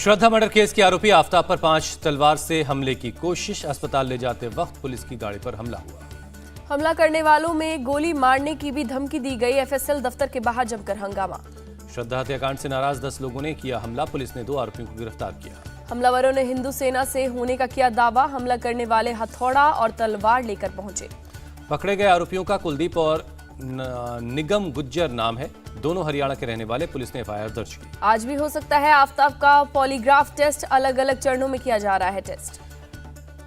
श्रद्धा murder case के आरोपी आफ्ताब पर 5 तलवार से हमले की कोशिश। अस्पताल ले जाते वक्त पुलिस की गाड़ी पर हमला हुआ। हमला करने वालों में गोली मारने की भी धमकी दी गई। एफएसएल दफ्तर के बाहर जमकर हंगामा। श्रद्धा हत्याकांड से नाराज 10 लोगों ने किया हमला। पुलिस ने 2 आरोपियों को गिरफ्तार किया। हमलावरों ने हिंदू सेना से होने का किया दावा। हमला करने वाले हथौड़ा और तलवार लेकर पहुंचे। पकड़े गए आरोपियों का कुलदीप और निगम गुज्जर नाम है। दोनों हरियाणा के रहने वाले। पुलिस ने एफआईआर दर्ज की। आज भी हो सकता है आफ्ताब का पॉलीग्राफ टेस्ट। अलग अलग चरणों में किया जा रहा है टेस्ट।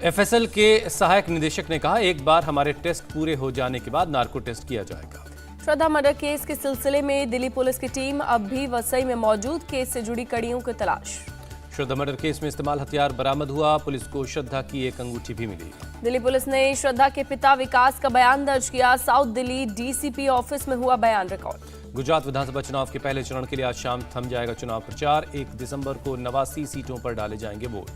एफएसएल के सहायक निदेशक ने कहा, एक बार हमारे टेस्ट पूरे हो जाने के बाद नार्को टेस्ट किया जाएगा। श्रद्धा मर्डर केस के सिलसिले में दिल्ली पुलिस की टीम अब भी वसई में मौजूद। केस से जुड़ी कड़ियों की तलाश। श्रद्धा मर्डर केस में इस्तेमाल हथियार बरामद हुआ। पुलिस को श्रद्धा की एक अंगूठी भी मिली। दिल्ली पुलिस ने श्रद्धा के पिता विकास का बयान दर्ज किया। साउथ दिल्ली डीसीपी ऑफिस में हुआ बयान रिकॉर्ड। गुजरात विधानसभा चुनाव के पहले चरण के लिए आज शाम थम जाएगा चुनाव प्रचार। 1 दिसंबर को 89 सीटों पर डाले जाएंगे वोट।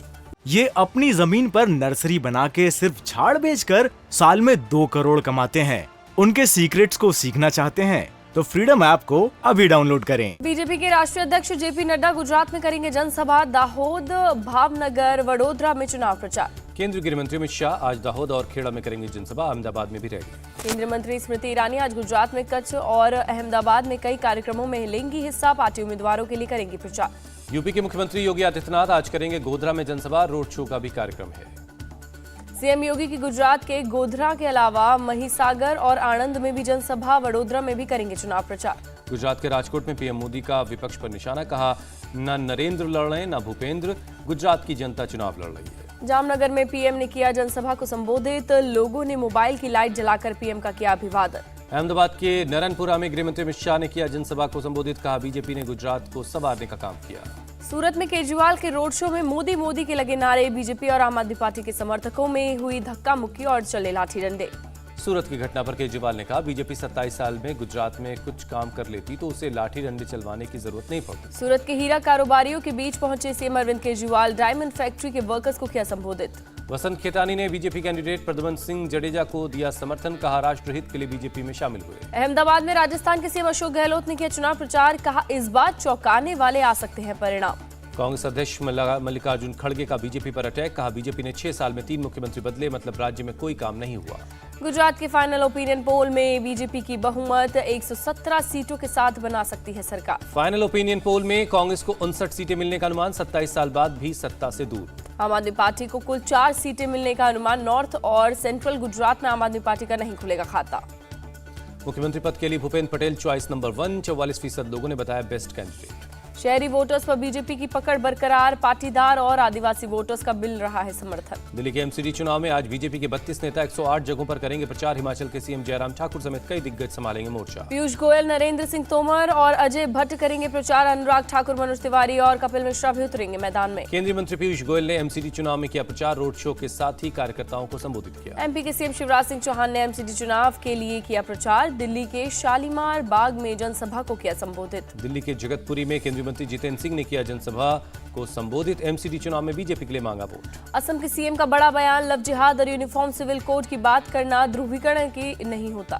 ये अपनी जमीन पर नर्सरी बना के सिर्फ झाड़ बेचकर साल में 2 करोड़ कमाते हैं। उनके सीक्रेट्स को सीखना चाहते हैं तो फ्रीडम ऐप को अभी डाउनलोड करें। बीजेपी के राष्ट्रीय अध्यक्ष जेपी नड्डा गुजरात में करेंगे जनसभा। दाहोद, भावनगर, वडोदरा में चुनाव प्रचार। केंद्रीय गृह मंत्री अमित शाह आज दाहोद और खेड़ा में करेंगे जनसभा। अहमदाबाद में भी रैली। केंद्रीय मंत्री स्मृति ईरानी आज गुजरात में कच्छ और अहमदाबाद में कई कार्यक्रमों में लेंगी हिस्सा। पार्टी उम्मीदवारों के लिए करेंगी प्रचार। यूपी के मुख्यमंत्री योगी आदित्यनाथ आज करेंगे गोधरा में जनसभा। रोड शो का भी कार्यक्रम है। सीएम योगी की गुजरात के गोधरा के अलावा महिसागर और आणंद में भी जनसभा। वडोदरा में भी करेंगे चुनाव प्रचार। गुजरात के राजकोट में पीएम मोदी का विपक्ष पर निशाना। कहा, न नरेंद्र लड़ रहे न भूपेंद्र, गुजरात की जनता चुनाव लड़ रही है। जामनगर में पीएम ने किया जनसभा को संबोधित। लोगों ने मोबाइल की लाइट जलाकर पीएम का किया अभिवादन। अहमदाबाद के नरनपुरा में गृह मंत्री अमित शाह ने किया जनसभा को संबोधित। कहा, बीजेपी ने गुजरात को संवारने का काम किया। सूरत में केजरीवाल के रोड शो में मोदी मोदी के लगे नारे। बीजेपी और आम आदमी पार्टी के समर्थकों में हुई धक्का मुक्की और चले लाठी डंडे। सूरत की घटना पर केजरीवाल ने कहा, बीजेपी 27 साल में गुजरात में कुछ काम कर लेती तो उसे लाठी डंडे चलवाने की जरूरत नहीं पड़ती। सूरत के हीरा कारोबारियों के बीच पहुंचे CM Arvind Kejriwal. Diamond factory के वर्कर्स को किया संबोधित। वसंत खेतानी ने बीजेपी कैंडिडेट प्रद्युम्न सिंह जडेजा को दिया समर्थन। कहा, राष्ट्रहित के लिए बीजेपी में शामिल हुए। अहमदाबाद में राजस्थान के सीएम अशोक गहलोत ने किया चुनाव प्रचार। कहा, इस बार चौंकाने वाले आ सकते हैं परिणाम। कांग्रेस अध्यक्ष मल्लिकार्जुन खड़गे का बीजेपी पर अटैक। कहा, बीजेपी ने 6 साल में 3 मुख्यमंत्री बदले, मतलब राज्य में कोई काम नहीं हुआ। गुजरात के फाइनल ओपिनियन पोल में बीजेपी की बहुमत 117 सीटों के साथ बना सकती है सरकार। फाइनल ओपिनियन पोल में कांग्रेस को 59 सीटें मिलने का अनुमान। 27 साल बाद भी सत्ता से दूर। आम आदमी पार्टी को कुल 4 सीटें मिलने का अनुमान। नॉर्थ और सेंट्रल गुजरात में आम आदमी पार्टी का नहीं खुलेगा खाता। मुख्यमंत्री पद के लिए भूपेंद्र पटेल चॉइस नंबर 1। 44% लोगों ने बताया बेस्ट कैंडिडेट। शहरी वोटर्स पर बीजेपी की पकड़ बरकरार। पाटीदार और आदिवासी वोटर्स का मिल रहा है समर्थन। दिल्ली के एमसीडी चुनाव में आज बीजेपी के 32 नेता 108 जगहों पर करेंगे प्रचार। हिमाचल के सीएम जयराम ठाकुर समेत कई दिग्गज संभालेंगे मोर्चा। पीयूष गोयल, नरेंद्र सिंह तोमर और अजय भट्ट करेंगे प्रचार। अनुराग ठाकुर, मनोज तिवारी और कपिल मिश्रा भी उतरेंगे मैदान में। केंद्रीय मंत्री पीयूष गोयल ने एमसीडी चुनाव में किया प्रचार। रोड शो के साथ ही कार्यकर्ताओं को संबोधित किया। एमपी के सीएम शिवराज सिंह चौहान ने एमसीडी चुनाव के लिए किया प्रचार। दिल्ली के शालीमार बाग में जनसभा को किया संबोधित। दिल्ली के जगतपुरी में केंद्रीय मंत्री जितेंद्र सिंह ने किया जनसभा को संबोधित। एमसीडी चुनाव में बीजेपी के लिए मांगा वोट। असम के सीएम का बड़ा बयान। लव जिहाद और यूनिफॉर्म सिविल कोड की बात करना ध्रुवीकरण की नहीं होता।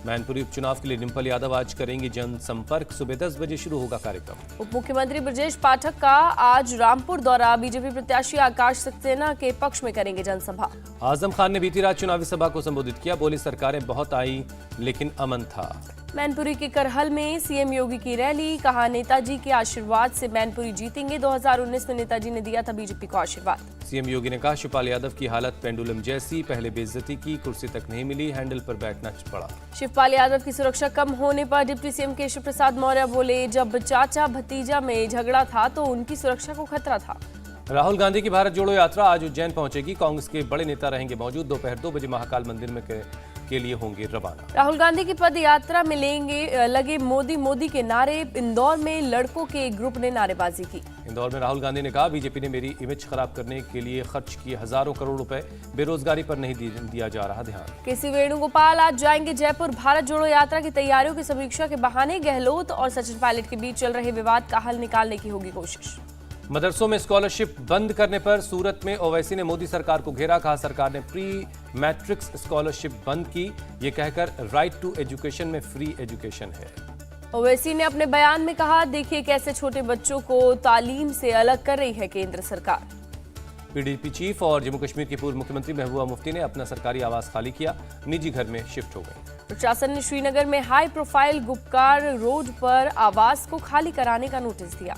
मैनपुरी उपचुनाव के लिए डिंपल यादव आज करेंगी जनसंपर्क। सुबह 10 बजे शुरू होगा कार्यक्रम। उप मुख्यमंत्री ब्रजेश पाठक का आज रामपुर दौरा। बीजेपी प्रत्याशी आकाश सक्सेना के पक्ष में करेंगे जनसभा। आजम खान ने बीती रात चुनावी सभा को संबोधित किया। बोली, सरकारें बहुत आई लेकिन अमन था। मैनपुरी के करहल में सीएम योगी की रैली। कहा, नेताजी के आशीर्वाद से मैनपुरी जीतेंगे। 2019 में नेताजी ने दिया था बीजेपी को आशीर्वाद। सीएम योगी ने कहा, शिवपाल यादव की हालत पेंडुलम जैसी। पहले बेइज्जती की, कुर्सी तक नहीं मिली, हैंडल पर बैठना पड़ा। शिवपाल यादव की सुरक्षा कम होने पर डिप्टी सीएम केशव प्रसाद मौर्य बोले, जब चाचा भतीजा में झगड़ा था तो उनकी सुरक्षा को खतरा था। राहुल गांधी की भारत जोड़ो यात्रा आज उज्जैन पहुंचेगी। कांग्रेस के बड़े नेता रहेंगे मौजूद। दोपहर 2 बजे महाकाल मंदिर में के लिए होंगे रवाना। राहुल गांधी की पद यात्रा में लगे मोदी मोदी के नारे। इंदौर में लड़कों के एक ग्रुप ने नारेबाजी की। इंदौर में राहुल गांधी ने कहा, बीजेपी ने मेरी इमेज खराब करने के लिए खर्च किए हजारों करोड़ रुपए। बेरोजगारी पर नहीं दिया जा रहा ध्यान। केसी वेणुगोपाल आज जाएंगे जयपुर। भारत जोड़ो यात्रा की तैयारियों की समीक्षा के बहाने गहलोत और सचिन पायलट के बीच चल रहे विवाद का हल निकालने की होगी कोशिश। मदरसों में स्कॉलरशिप बंद करने पर सूरत में ओवैसी ने मोदी सरकार को घेरा। कहा, सरकार ने प्री मैट्रिक्स स्कॉलरशिप बंद की। ये कहकर राइट टू एजुकेशन में फ्री एजुकेशन है। ओवैसी ने अपने बयान में कहा, देखिए कैसे छोटे बच्चों को तालीम से अलग कर रही है केंद्र सरकार। पीडीपी चीफ और जम्मू कश्मीर की पूर्व मुख्यमंत्री महबूबा मुफ्ती ने अपना सरकारी आवास खाली किया, निजी घर में शिफ्ट हो गए। प्रशासन ने श्रीनगर में हाई प्रोफाइल गुपकार रोड पर आवास को खाली कराने का नोटिस दिया।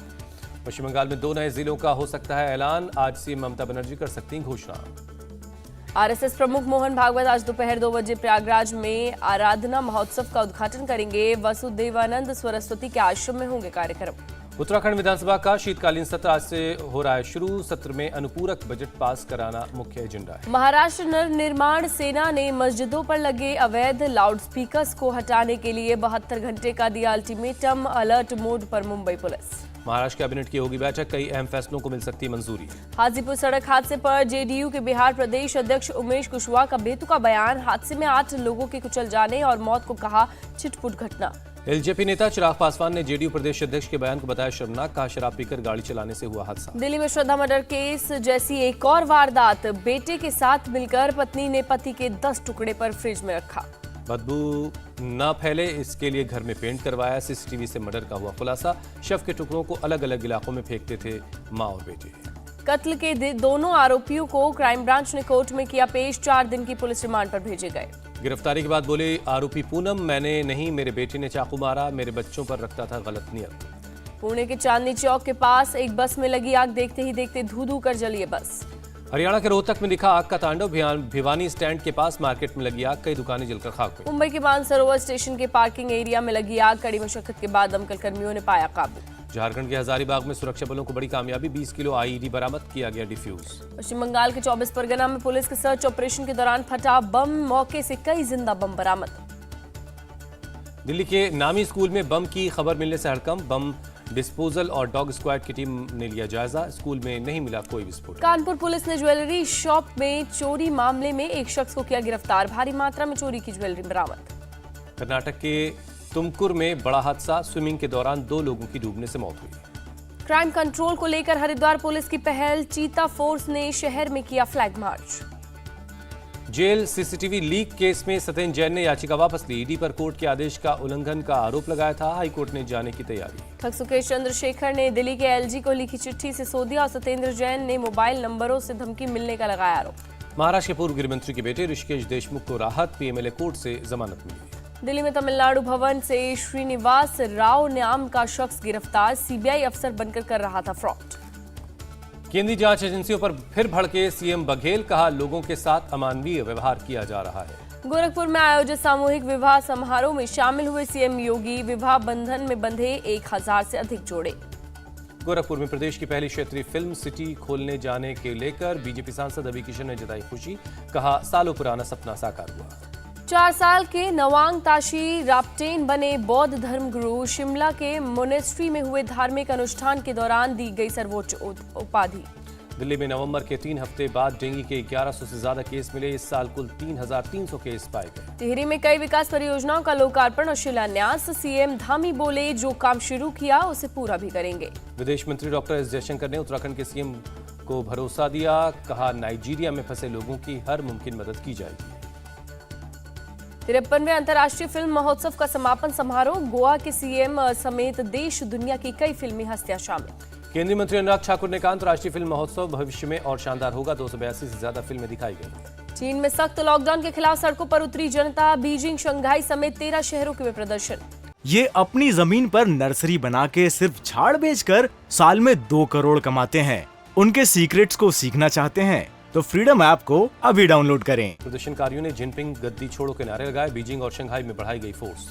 पश्चिम बंगाल में 2 नए जिलों का हो सकता है ऐलान, आज सीएम ममता बनर्जी कर सकती हैं घोषणा। आरएसएस प्रमुख मोहन भागवत आज दोपहर 2 बजे प्रयागराज में आराधना महोत्सव का उद्घाटन करेंगे। वसुदेवानंद सरस्वती के आश्रम में होंगे कार्यक्रम। उत्तराखंड विधानसभा का शीतकालीन सत्र आज से हो रहा है शुरू, सत्र में अनुपूरक बजट पास कराना मुख्य एजेंडा है। महाराष्ट्र नर निर्माण सेना ने मस्जिदों पर लगे अवैध लाउडस्पीकर्स को हटाने के लिए 72 घंटे का दिया अल्टीमेटम, अलर्ट मोड पर मुंबई पुलिस। महाराष्ट्र कैबिनेट की होगी बैठक, कई अहम फैसलों को मिल सकती है मंजूरी। हाजीपुर सड़क हादसे पर जेडीयू के बिहार प्रदेश अध्यक्ष उमेश कुशवाहा का बेतुका बयान, हादसे में 8 लोगों के कुचल जाने और मौत को कहा छिटपुट घटना। एलजेपी नेता चिराग पासवान ने जेडीयू प्रदेश अध्यक्ष के बयान को बताया शर्मनाक, कहा शराब पीकर गाड़ी चलाने से हुआ हादसा। दिल्ली में श्रद्धा मर्डर केस जैसी एक और वारदात, बेटे के साथ मिलकर पत्नी ने पति के 10 टुकड़े पर फ्रिज में रखा। बदबू न फैले इसके लिए घर में पेंट करवाया, सीसीटीवी से मर्डर का हुआ खुलासा, शव के टुकड़ों को अलग अलग इलाकों में फेंकते थे मां और बेटे। कत्ल के दोनों आरोपियों को क्राइम ब्रांच ने कोर्ट में किया पेश, 4 दिन की पुलिस रिमांड पर भेजे गए। गिरफ्तारी के बाद बोले आरोपी पूनम, मैंने नहीं, मेरे बेटे ने चाकू मारा, मेरे बच्चों पर रखता था गलत नियत। पुणे के चांदनी चौक के पास एक बस में लगी आग, देखते ही देखते धू कर जली बस। हरियाणा के रोहतक में दिखा आग का तांडव, भिवानी स्टैंड के पास मार्केट में लगी आग, कई दुकानें जलकर खाक हुई। मुंबई के मानसरोवर स्टेशन के पार्किंग एरिया में लगी आग, कड़ी मशक्कत के बाद दमकल कर्मियों ने पाया काबू। झारखंड के हजारीबाग में सुरक्षा बलों को बड़ी कामयाबी, 20 किलो आईईडी बरामद, किया गया डिफ्यूज। पश्चिम बंगाल के 24 परगना में पुलिस के सर्च ऑपरेशन के दौरान फटा बम, मौके से कई जिंदा बम बरामद। दिल्ली के नामी स्कूल में बम की खबर मिलने से हड़कंप, बम डिस्पोजल और डॉग स्क्वाड की टीम ने लिया जायजा, स्कूल में नहीं मिला कोई विस्फोट। कानपुर पुलिस ने ज्वेलरी शॉप में चोरी मामले में एक शख्स को किया गिरफ्तार, भारी मात्रा में चोरी की ज्वेलरी बरामद। कर्नाटक के तुमकुर में बड़ा हादसा, स्विमिंग के दौरान 2 लोगों की डूबने से मौत हुई। क्राइम कंट्रोल को लेकर हरिद्वार पुलिस की पहल, चीता फोर्स ने शहर में किया flag march. Jail CCTV leak case में सत्येंद्र जैन ने याचिका वापस ली, ईडी पर कोर्ट के आदेश का उल्लंघन का आरोप लगाया था, हाईकोर्ट ने जाने की तैयारी। ठग सुकेश चंद्रशेखर ने दिल्ली के एलजी को लिखी चिट्ठी से सोदिया और सत्येंद्र जैन ने मोबाइल नंबरों से धमकी मिलने का लगाया आरोप। महाराष्ट्र के पूर्व गृह मंत्री के बेटे ऋषिकेश देशमुख को राहत, पीएमएलए कोर्ट से जमानत मिली। दिल्ली में तमिलनाडु भवन से श्रीनिवास राव नाम का शख्स गिरफ्तार, सीबीआई अफसर बनकर कर रहा था फ्रॉड। केंद्रीय जांच एजेंसियों पर फिर भड़के सीएम बघेल, कहा लोगों के साथ अमानवीय व्यवहार किया जा रहा है। गोरखपुर में आयोजित सामूहिक विवाह समारोह में शामिल हुए सीएम योगी, विवाह बंधन में बंधे 1000 से अधिक जोड़े। गोरखपुर में प्रदेश की पहली क्षेत्रीय फिल्म सिटी खोलने जाने के लेकर बीजेपी सांसद अभी किशन ने जताई खुशी, कहा सालों पुराना सपना साकार हुआ। 4 साल के नवांग ताशी राप्टेन बने बौद्ध धर्मगुरु, शिमला के मोनेस्ट्री में हुए धार्मिक अनुष्ठान के दौरान दी गई सर्वोच्च उपाधि। दिल्ली में नवंबर के 3 हफ्ते बाद डेंगू के 1100 से ज्यादा केस मिले, इस साल कुल 3300 केस पाए गए। टिहरी में कई विकास परियोजनाओं का लोकार्पण और शिलान्यास, सीएम धामी बोले जो काम शुरू किया उसे पूरा भी करेंगे। विदेश मंत्री डॉक्टर एस जयशंकर ने उत्तराखंड के सीएम को भरोसा दिया, कहा नाइजीरिया में फंसे लोगों की हर मुमकिन मदद की जाएगी। 53वें अंतर्राष्ट्रीय फिल्म महोत्सव का समापन समारोह, गोवा के सीएम समेत देश दुनिया की कई फिल्मी हस्तियां शामिल। केंद्रीय मंत्री अनुराग ठाकुर ने कहा अंतर्राष्ट्रीय फिल्म महोत्सव भविष्य में और शानदार होगा, 282 से ज्यादा फिल्में दिखाई गई। चीन में सख्त लॉकडाउन के खिलाफ सड़कों पर उतरी जनता, बीजिंग, शंघाई समेत 13 शहरों के में प्रदर्शन। ये अपनी जमीन पर नर्सरी बना के सिर्फ झाड़ बेचकर साल में 2 करोड़ कमाते हैं। उनके सीक्रेट्स को सीखना चाहते हैं तो फ्रीडम ऐप को अभी डाउनलोड करें। प्रदर्शनकारियों ने जिनपिंग गद्दी छोड़ो के नारे लगाए, बीजिंग और शंघाई में बढ़ाई गई फोर्स।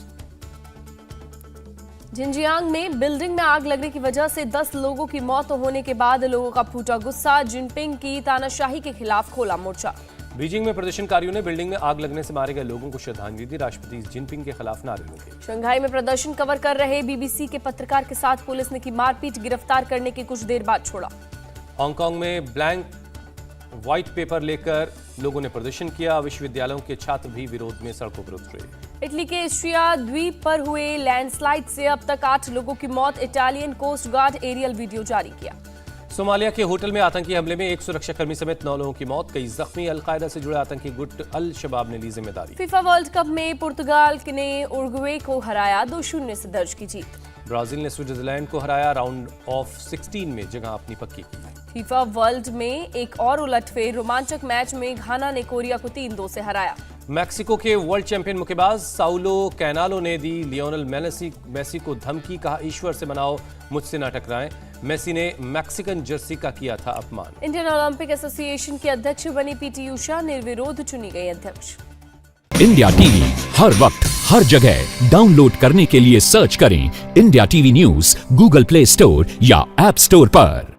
जिनजियांग में बिल्डिंग में आग लगने की वजह से 10 लोगों की मौत होने के बाद लोगों का फूटा गुस्सा, जिनपिंग की तानाशाही के खिलाफ खोला मोर्चा। बीजिंग में प्रदर्शनकारियों ने बिल्डिंग में आग लगने से मारे गए लोगों को श्रद्धांजलि दी, राष्ट्रपति जिनपिंग के खिलाफ नारे लगे। शंघाई में प्रदर्शन कवर कर रहे बीबीसी के पत्रकार के साथ पुलिस ने की मारपीट, गिरफ्तार करने के कुछ देर बाद छोड़ा। हांगकांग में ब्लैंक व्हाइट पेपर लेकर लोगों ने प्रदर्शन किया, विश्वविद्यालयों के छात्र भी विरोध में सड़कों पर उतरे। इटली के इस्ट्रिया द्वीप पर हुए लैंडस्लाइड से अब तक 8 लोगों की मौत, Italian coast guard aerial video जारी किया। सोमालिया के होटल में आतंकी हमले में एक सुरक्षाकर्मी समेत 9 लोगों की मौत, कई जख्मी। अल-कायदा से जुड़े आतंकी गुट अल शबाब ने ली जिम्मेदारी। फीफा वर्ल्ड कप में पुर्तगाल ने उरुग्वे को हराया, 2-0 से दर्ज की जीत। ब्राजील ने स्विट्जरलैंड को हराया, राउंड ऑफ 16 में जगह अपनी पक्की की। फीफा वर्ल्ड में एक और उलटफेर, रोमांचक मैच में घाना ने कोरिया को 3-2 से हराया। मैक्सिको के वर्ल्ड चैंपियन मुक्केबाज साउलो कैनालो ने दी लियोनेल मेसी को धमकी, कहा ईश्वर से मनाओ, मुझसे ना टकराएं। मेसी ने मैक्सिकन जर्सी का किया था अपमान। इंडियन ओलंपिक एसोसिएशन की अध्यक्ष बनी पीटी उषा, निर्विरोध चुनी गई अध्यक्ष। इंडिया टीवी हर वक्त हर जगह डाउनलोड करने के लिए सर्च करें India TV news Google play store या ऐप स्टोर पर।